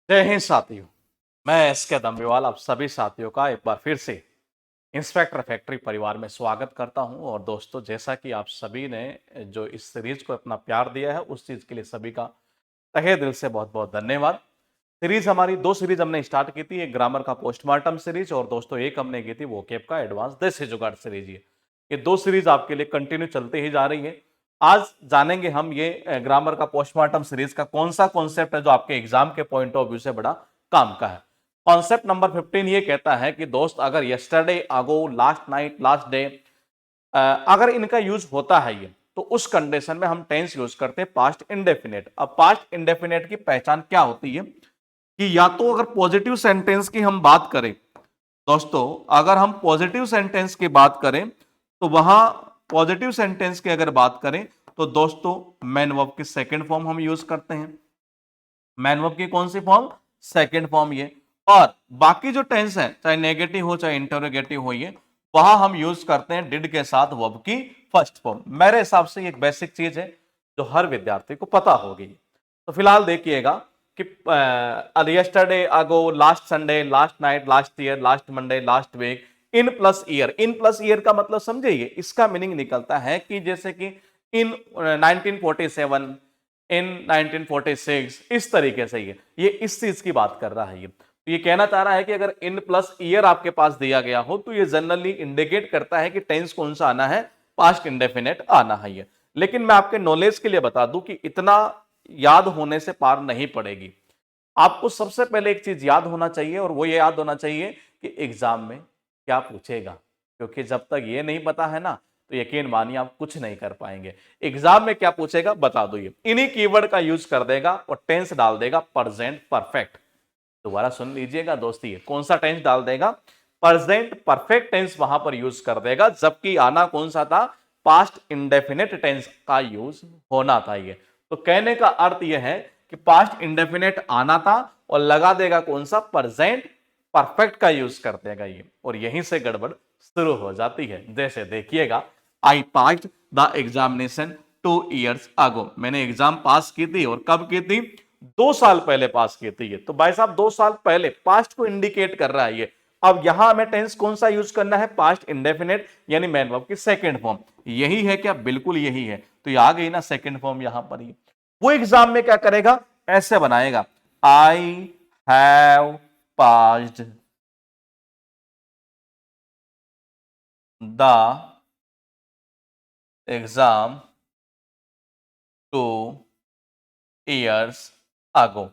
जय हिंद साथियों। मैं एसके दम्बीवाल आप सभी साथियों का एक बार फिर से इंस्पेक्टर फैक्ट्री परिवार में स्वागत करता हूं। और दोस्तों, जैसा कि आप सभी ने जो इस सीरीज को अपना प्यार दिया है, उस चीज के लिए सभी का तहे दिल से बहुत बहुत धन्यवाद। सीरीज हमारी दो सीरीज हमने स्टार्ट की थी, एक ग्रामर का पोस्टमार्टम सीरीज और दोस्तों एक हमने की थी वोकैब का एडवांस देसी जुगाड़ सीरीज। ये दो सीरीज आपके लिए कंटिन्यू चलती ही जा रही है। आज जानेंगे हम ये ग्रामर का पोस्टमार्टम सीरीज का कौन सा कॉन्सेप्ट है जो आपके एग्जाम के पॉइंट ऑफ व्यू से बड़ा काम का है। कॉन्सेप्ट नंबर 15 ये कहता है कि दोस्त, अगर yesterday, ago, last night, last day, अगर इनका यूज होता है ये, तो उस कंडीशन में हम टेंस यूज करते हैं पास्ट इंडेफिनेट। अब पास्ट इंडेफिनेट की पहचान क्या होती है कि या तो अगर पॉजिटिव सेंटेंस की हम बात करें, दोस्तों अगर हम पॉजिटिव सेंटेंस की बात करें तो वहां पॉजिटिव सेंटेंस की अगर बात करें तो दोस्तों मैन वर्ब की सेकंड फॉर्म हम यूज करते हैं। मैन वर्ब की कौन सी फॉर्म? सेकंड फॉर्म ये। और बाकी जो टेंस है, चाहे नेगेटिव हो चाहे इंटरोगेटिव हो, ये वहां हम यूज करते हैं डिड के साथ वर्ब की फर्स्ट फॉर्म। मेरे हिसाब से एक बेसिक चीज है जो हर विद्यार्थी को पता होगी। तो फिलहाल देखिएगा कि yesterday, ago, last Sunday, last night, last year, last Monday, last week, in plus year. In plus year का मतलब समझिए, इसका मीनिंग निकलता है कि जैसे कि इन 1947, इन 1946, इस तरीके से ये इस चीज की बात कर रहा है। ये कहना चाह रहा है कि अगर इन प्लस ईयर आपके पास दिया गया हो तो ये जनरली इंडिकेट करता है कि टेंस कौन सा आना है, पास्ट इंडेफिनेट आना है ये। लेकिन मैं आपके नॉलेज के लिए बता दूं कि इतना याद होने से पार नहीं पड़ेगी। आपको सबसे पहले एक चीज याद होना चाहिए, और वो ये याद होना चाहिए कि एग्जाम में क्या पूछेगा। क्योंकि जब तक ये नहीं पता है ना, तो यकीन मानिए आप कुछ नहीं कर पाएंगे। एग्जाम में क्या पूछेगा बता दो, ये इन्हीं कीवर्ड का यूज कर देगा और टेंस डाल देगा प्रेजेंट परफेक्ट। दोबारा सुन लीजिएगा दोस्ती, कौन सा टेंस डाल देगा? प्रेजेंट परफेक्ट टेंस वहां पर यूज कर देगा, जबकि आना कौन सा था? पास्ट इंडेफिनेट टेंस का यूज होना था ये। तो कहने का अर्थ यह है कि पास्ट इंडेफिनेट आना था और लगा देगा कौन सा? प्रेजेंट परफेक्ट का यूज कर देगा ये। और यहीं से गड़बड़ शुरू हो जाती है। जैसे देखिएगा, I passed the examination 2 years ago। मैंने एग्जाम पास की थी, और कब की थी? 2 साल पहले पास की थी ये। तो भाई साहब 2 साल पहले, पास्ट को इंडिकेट कर रहा है ये। अब यहां हमें टेंस कौन सा यूज करना है? पास्ट इंडेफिनेट, यानी मैन वर्ब की सेकंड फॉर्म। यही है क्या? बिल्कुल यही है। तो ये आ गई ना सेकंड फॉर्म यहां पर ही। वो एग्जाम में क्या करेगा? ऐसे बनाएगा, I have passed the exam 2 years ago।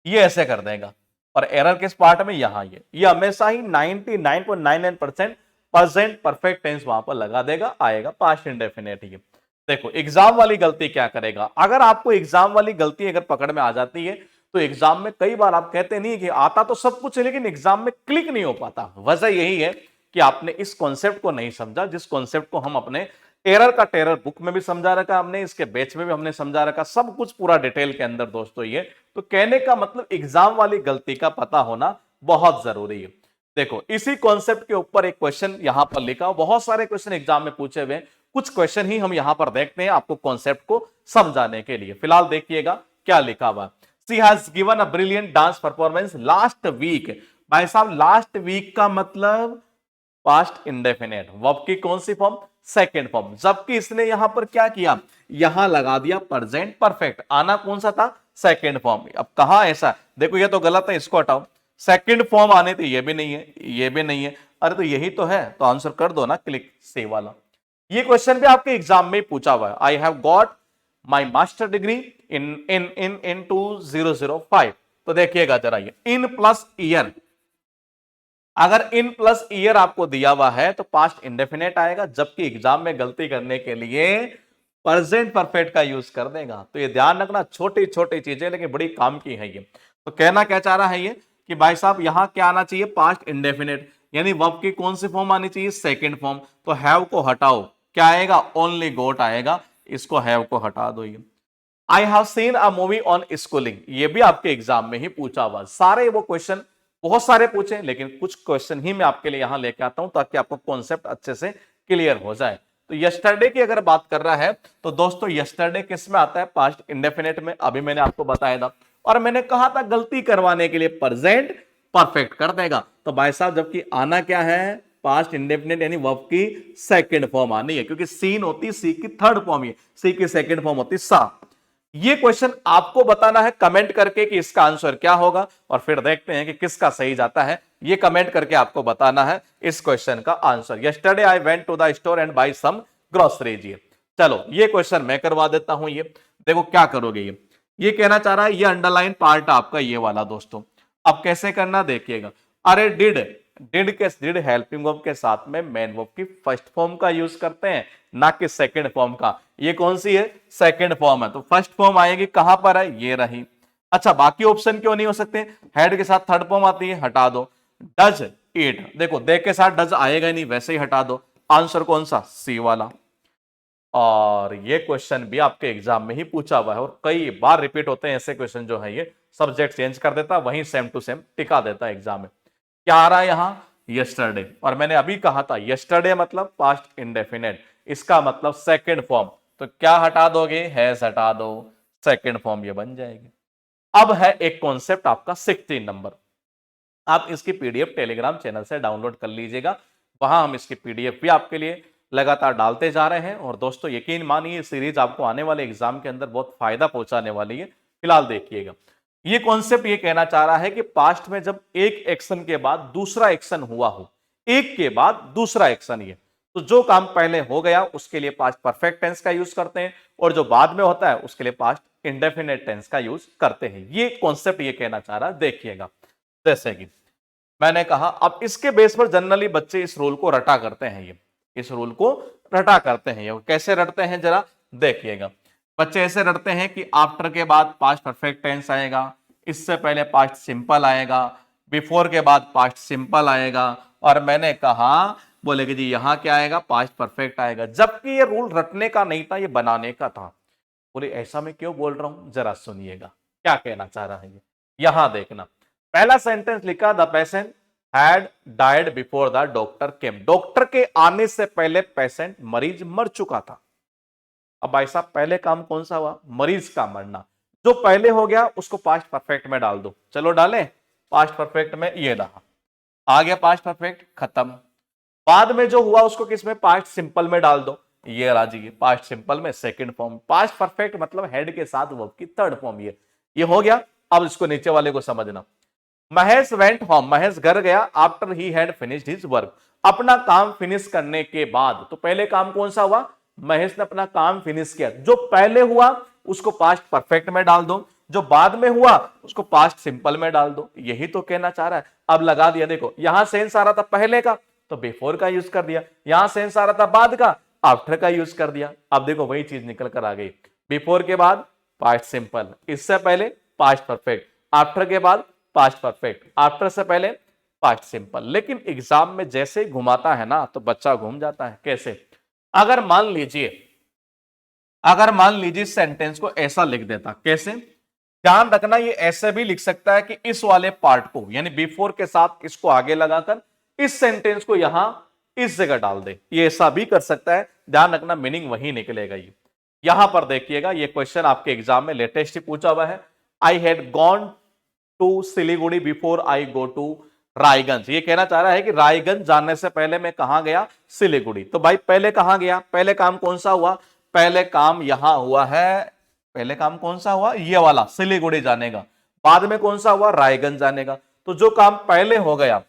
ये ऐसे कर देगा। और एरर किस पार्ट में? यहां ये हमेशा ही 99.99% प्रेजेंट परफेक्ट टेंस वहां पर लगा देगा, आएगा पास्ट इंडेफिनेट। ये देखो एग्जाम वाली गलती क्या करेगा। अगर आपको एग्जाम वाली गलती अगर पकड़ में आ जाती है, तो एग्जाम में कई बार आप कहते नहीं कि आता तो सब कुछ है, लेकिन एग्जाम में क्लिक नहीं हो पाता। वजह यही है कि आपने इस कॉन्सेप्ट को नहीं समझा, जिस कॉन्सेप्ट को हम अपने टेरर का टेरर बुक में भी समझा रखा हमने, इसके बैच में भी हमने समझा रखा, सब कुछ पूरा डिटेल के अंदर दोस्तों ये। तो कहने का मतलब एग्जाम वाली गलती का पता होना बहुत जरूरी है। देखो इसी कॉन्सेप्ट के ऊपर एक क्वेश्चन यहां पर लिखा, बहुत सारे क्वेश्चन एग्जाम में पूछे हुए, कुछ क्वेश्चन ही हम यहां पर देखते हैं आपको कॉन्सेप्ट को समझाने के लिए। फिलहाल देखिएगा क्या लिखा हुआ। She has given a brilliant dance performance last week. भाई साहब लास्ट वीक का मतलब पास्ट इंडेफिनेट, वर्ब की कौन सी फॉर्म? Second form. जबकि इसने यहां पर क्या किया? यहां लगा दिया प्रेजेंट परफेक्ट। आना कौन सा था? Second form. अब कहां ऐसा? देखो ये तो गलत है, इसको हटाओ। सेकंड फॉर्म आने थे, ये भी नहीं है, ये भी नहीं है। अरे तो यही तो है, तो आंसर कर दो ना क्लिक से वाला। ये क्वेश्चन भी आपके एग्जाम में पूछा हुआ है। I have got my master degree in in in in 2005। तो देखिएगा जरा, ये इन प्लस ईयर, अगर इन प्लस ईयर आपको दिया हुआ है तो पास्ट इंडेफिनेट आएगा, जबकि एग्जाम में गलती करने के लिए प्रेजेंट परफेक्ट का यूज कर देगा। तो ये ध्यान रखना, छोटी छोटी चीजें लेकिन बड़ी काम की है ये। तो कहना क्या चाह रहा है ये कि भाई साहब यहां क्या आना चाहिए? पास्ट इंडेफिनेट, यानी वर्ब की कौन सी फॉर्म आनी चाहिए? Second form. तो हैव को हटाओ, क्या आएगा? ओनली गोट आएगा। इसको हैव को हटा दो। ये I have seen a movie on schooling, ये भी आपके एग्जाम में ही पूछा हुआ। सारे वो क्वेश्चन बहुत सारे पूछे, लेकिन कुछ क्वेश्चन ही मैं आपके लिए यहां लेके आता हूं ताकि आपको कॉन्सेप्ट अच्छे से क्लियर हो जाए। तो यस्टरडे की अगर बात कर रहा है तो दोस्तों यस्टरडे किस में आता है? पास्ट इंडेफिनेट में। अभी मैंने आपको बताया था और मैंने कहा था गलती करवाने के लिए प्रेजेंट परफेक्ट कर देगा। तो भाई साहब जबकि आना क्या है, पास्ट इंडेफिनिट यानी वर्ब की सेकंड फॉर्म आनी है, क्योंकि सीन होती सी की थर्ड फॉर्म, ये सी की सेकंड फॉर्म होती सा। ये क्वेश्चन आपको बताना है कमेंट करके कि इसका आंसर क्या होगा, और फिर देखते हैं कि किसका सही जाता है। ये कमेंट करके आपको बताना है इस क्वेश्चन का answer. Yesterday I went to the store and buy some groceries. ये चलो ये क्वेश्चन मैं करवा देता हूं। ये देखो क्या करोगे, ये कहना चाह रहा है, ये अंडरलाइन पार्ट आपका ये वाला दोस्तों। अब कैसे करना देखिएगा। अरे डिड हेल्पिंग वर्ब के साथ में मेन वर्ब की फर्स्ट फॉर्म का यूज करते हैं, ना कि सेकंड फॉर्म का। ये कौन सी है, सेकंड फॉर्म है, तो फर्स्ट फॉर्म आएगी कहां पर है, ये रही। अच्छा बाकी ऑप्शन क्यों नहीं हो सकते, हेड के साथ थर्ड फॉर्म आती है, हटा दो। डज इट, देखो दे के साथ डज आएगा नहीं, वैसे ही हटा दो। आंसर कौन सा, सी वाला। और ये क्वेश्चन भी आपके एग्जाम में ही पूछा हुआ है और कई बार रिपीट होते हैं ऐसे क्वेश्चन जो है, ये सब्जेक्ट चेंज कर देता है, वहीं सेम टू सेम टिका देता है एग्जाम में। क्या आ रहा है यहां, यस्टरडे। और मैंने अभी कहा था यस्टरडे मतलब पास्ट इंडेफिनिट, इसका मतलब सेकंड फॉर्म। तो क्या हटा दोगे, हैज हटा दो, सेकंड फॉर्म ये बन जाएगी। अब है एक कॉन्सेप्ट आपका 16 नंबर, आप इसकी पीडीएफ टेलीग्राम चैनल से डाउनलोड कर लीजिएगा। वहां हम इसकी पीडीएफ भी आपके लिए लगातार डालते जा रहे हैं। और दोस्तों यकीन मानिए सीरीज आपको आने वाले एग्जाम के अंदर बहुत फायदा पहुंचाने वाली है। फिलहाल देखिएगा, ये कॉन्सेप्ट ये कहना चाह रहा है कि पास्ट में जब एक एक्शन के बाद दूसरा एक्शन हुआ हो, एक के बाद दूसरा एक्शन, ये तो जो काम पहले हो गया उसके लिए पास्ट परफेक्ट टेंस का यूज करते हैं, और जो बाद में होता है उसके लिए पास्ट इंडेफिनिट टेंस का यूज करते हैं। ये कॉन्सेप्ट ये कहना चाह रहा है, देखिएगा। जैसे कि मैंने कहा, अब इसके बेस पर जनरली बच्चे इस रूल को रटा करते हैं, ये इस रूल को रटा करते हैं। ये कैसे रटते हैं जरा देखिएगा। बच्चे ऐसे रटते हैं कि आफ्टर के बाद पास्ट परफेक्ट टेंस आएगा, इससे पहले पास्ट सिंपल आएगा, बिफोर के बाद पास्ट सिंपल आएगा, और मैंने कहा बोले कि जी यहां क्या आएगा, पास्ट परफेक्ट आएगा। जबकि ये रूल रटने का नहीं था, ये बनाने का था। बोले ऐसा मैं क्यों बोल रहा हूं, जरा सुनिएगा क्या कहना चाह रहा है ये। यहां देखना, पहला सेंटेंस लिखा, the patient had died before the doctor came. Doctor के आने से पहले पेशेंट मरीज मर चुका था। अब भाई साहब पहले काम कौन सा हुआ, मरीज का मरना। जो पहले हो गया उसको पास्ट परफेक्ट में डाल दो। चलो डालें पास्ट परफेक्ट में, ये रहा, आ गया पास्ट परफेक्ट, खत्म। बाद में जो हुआ उसको किस में, पास्ट सिंपल में डाल दो, ये राजी पास्ट सिंपल में सेकंड फॉर्म। पास्ट परफेक्ट मतलब हेड के साथ वर्ब की थर्ड फॉर्म, ये हो गया। अब इसको नीचे वाले को समझना। महेश वेंट होम, महेश घर गया, after he had finished his work. अपना काम फिनिश करने के बाद, तो पहले काम कौन सा हुआ, महेश ने अपना काम फिनिश किया। जो पहले हुआ उसको पास्ट परफेक्ट में डाल दो, जो बाद में हुआ उसको पास्ट सिंपल में डाल दो। यही तो कहना चाह रहा है। अब लगा दिया, देखो यहां सेंस आ रहा था पहले का तो बिफोर का यूज कर दिया, यहां सेंस आ रहा था बाद का, आफ्टर का यूज कर दिया। अब देखो वही चीज निकल कर आ गई, बिफोर के बाद पास्ट सिंपल, इससे पहले पास्ट परफेक्ट, आफ्टर के बाद पास्ट परफेक्ट, आफ्टर से पहले पास्ट सिंपल। लेकिन एग्जाम में जैसे ही घुमाता है ना तो बच्चा घूम जाता है। कैसे, अगर मान लीजिए सेंटेंस को ऐसा लिख देता, कैसे, ध्यान रखना ये ऐसे भी लिख सकता है कि इस वाले पार्ट को यानी बिफोर के साथ इसको आगे लगाकर इस सेंटेंस को यहां इस जगह डाल दे, ये ऐसा भी कर सकता है। ध्यान रखना मीनिंग वही निकलेगा। ये यहां पर देखिएगा, ये क्वेश्चन आपके एग्जाम में लेटेस्ट ही पूछा हुआ है। I had gone to Siliguri before I go to Raiganj. ये कहना चाह रहा है कि रायगंज जाने से पहले मैं कहां गया, सिलीगुड़ी। तो भाई पहले कहां गया, पहले काम कौन सा हुआ, पहले काम यहां हुआ है, पहले काम कौन सा हुआ, ये वाला सिलीगुड़ी जाने का। बाद में कौन सा हुआ, रायगंज जाने का। तो जो काम पहले हो गया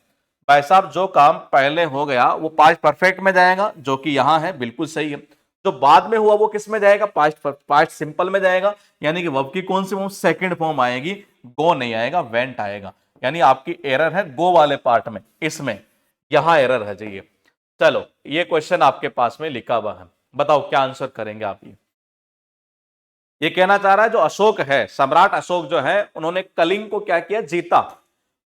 भाई साहब, जो काम पहले हो गया वो पास्ट परफेक्ट में जाएगा, जो कि यहां है, बिल्कुल सही है। जो बाद में हुआ वो किस में जाएगा, पास्ट सिंपल में जाएगा, यानी कि वर्ब की कौन सी फॉर्म, सेकंड फॉर्म आएगी, गो नहीं आएगा, वेंट आएगा। यानी आपकी एरर है गो वाले पार्ट में, इसमें यहां एरर है। जाइए चलो ये क्वेश्चन आपके पास में लिखा हुआ है, बताओ क्या आंसर करेंगे आप। ये कहना चाह रहा है जो अशोक है, सम्राट अशोक जो है, उन्होंने कलिंग को क्या किया, जीता,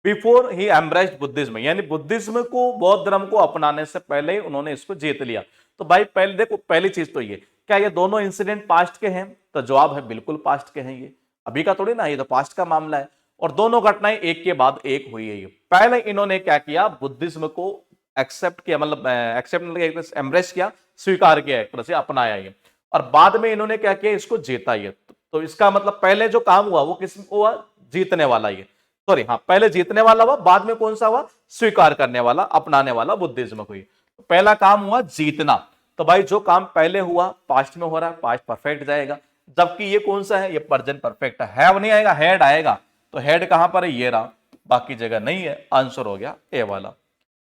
बिफोर ही एम्ब्रेस्ड बुद्धिज्म, यानी बुद्धिज्म को, बौद्ध धर्म को अपनाने से पहले ही उन्होंने इसको जीत लिया। तो भाई पहले देखो, पहली चीज तो ये, क्या ये दोनों इंसिडेंट पास्ट के हैं, तो जवाब है बिल्कुल पास्ट के हैं। ये अभी का थोड़ी ना, ये तो पास्ट का मामला है। और दोनों घटनाएं एक के बाद एक हुई है। ये पहले इन्होंने क्या किया, बुद्धिज्म को एक्सेप्ट किया, मतलब एक्सेप्ट एम्ब्रेस किया, स्वीकार किया, एक तरह से अपनाया ये। और बाद में इन्होंने क्या किया, इसको जीता। ये तो इसका मतलब पहले जो काम हुआ वो किस हुआ, जीतने वाला ये, सॉरी हाँ, पहले जीतने वाला हुआ, बाद में कौन सा हुआ, स्वीकार करने वाला, अपनाने वाला, बुद्धिज्म हुई। तो पहला काम हुआ जीतना, तो भाई जो काम पहले हुआ पास्ट में हो रहा है, पास्ट परफेक्ट जाएगा, जबकि ये कौन सा है, ये प्रेजेंट परफेक्ट है, हैव नहीं आएगा, हैड आएगा, तो हैड कहां पर है, ये रहा, बाकी जगह नहीं है, आंसर हो गया ए वाला।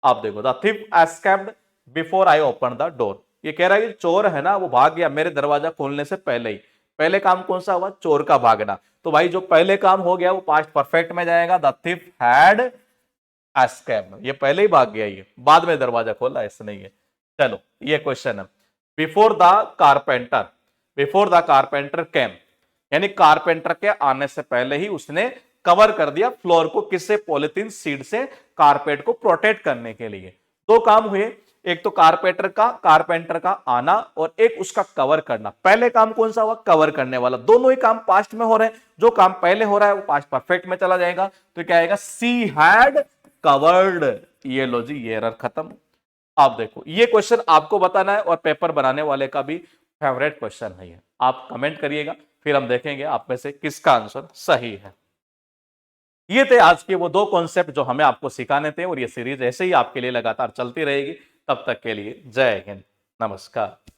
आप देखो, the thief escaped before I open the door, ये कह रहा है कि चोर है ना वो भाग गया मेरे दरवाजा खोलने से पहले ही, पहले काम कौन सा हुआ, चोर का भागना, तो भाई जो पहले काम हो गया वो पास्ट परफेक्ट में जाएगा, द थिफ हैड एस्केप्ड, ये पहले ही भाग गया, ये बाद में दरवाजा खोला, ऐसा नहीं है। चलो ये क्वेश्चन है, before the carpenter, before the carpenter came, यानी कारपेंटर के आने से पहले ही उसने कवर कर दिया फ्लोर को, किससे, पॉलिथीन सीड से, कारपेट को प्रोटेक्ट करने के लिए। दो काम हुए, एक तो कारपेंटर का आना और एक उसका कवर करना। पहले काम कौन सा हुआ, कवर करने वाला, दोनों ही काम पास्ट में हो रहे हैं, जो काम पहले हो रहा है वो पास्ट परफेक्ट में चला जाएगा, तो क्या आएगा, सी हैड कवर्ड, ये लो जी, ये एरर खत्म। आप देखो ये क्वेश्चन आपको बताना है और पेपर बनाने वाले का भी फेवरेट क्वेश्चन है ये, आप कमेंट करिएगा, फिर हम देखेंगे आप में से किसका आंसर सही है। ये थे आज के वो दो कॉन्सेप्ट जो हमें आपको सिखाने थे, और ये सीरीज ऐसे ही आपके लिए लगातार चलती रहेगी। तब तक के लिए जय हिंद, नमस्कार।